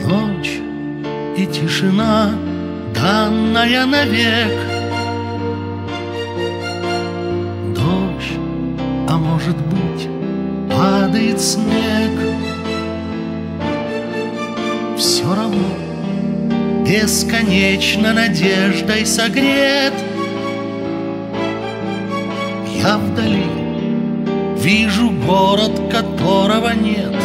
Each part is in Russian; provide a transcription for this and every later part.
Ночь и тишина, данная навек. Дождь, а может быть, падает снег. Все равно бесконечно надеждой согрет. Я вдали вижу город, которого нет.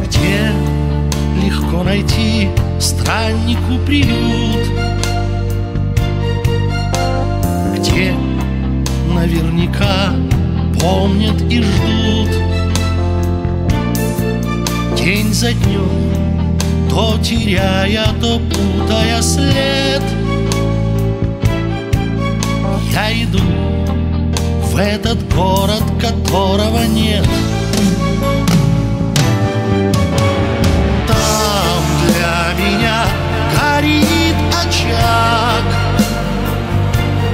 Где легко найти страннику приют, где наверняка помнят и ждут. День за днем, то теряя, то путая след, я иду в этот город, которого нет. Там для меня горит очаг,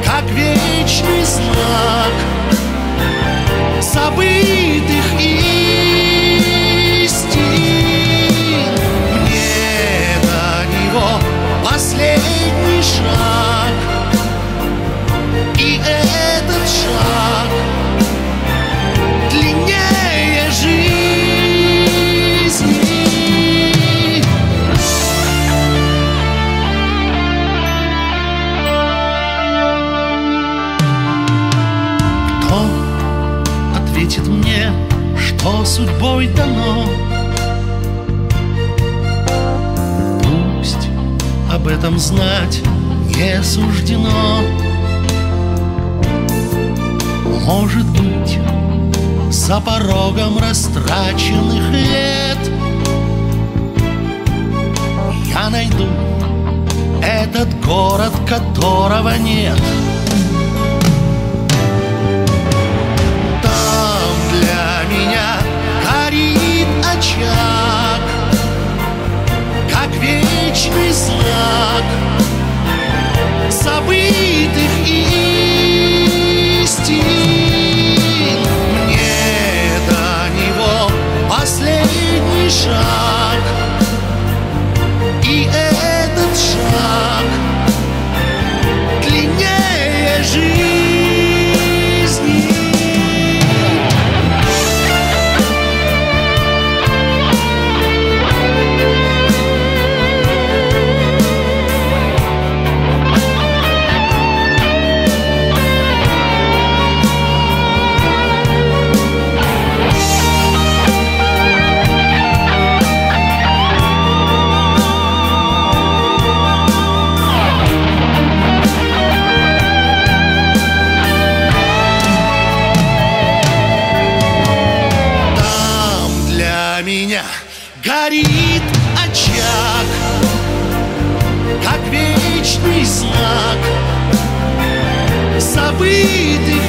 как вечный знак забытых истин. Мне до него последний шаг, и этот шаг длиннее жизни. Кто ответит мне, что судьбой дано? Пусть об этом знать не суждено. Может быть, за порогом растраченных лет я найду этот город, которого нет. Там для меня горит очаг, как вечный знак забытых истин. Последний шаг, и этот шаг длиннее жизни. Меня горит очаг, как вечный знак забытых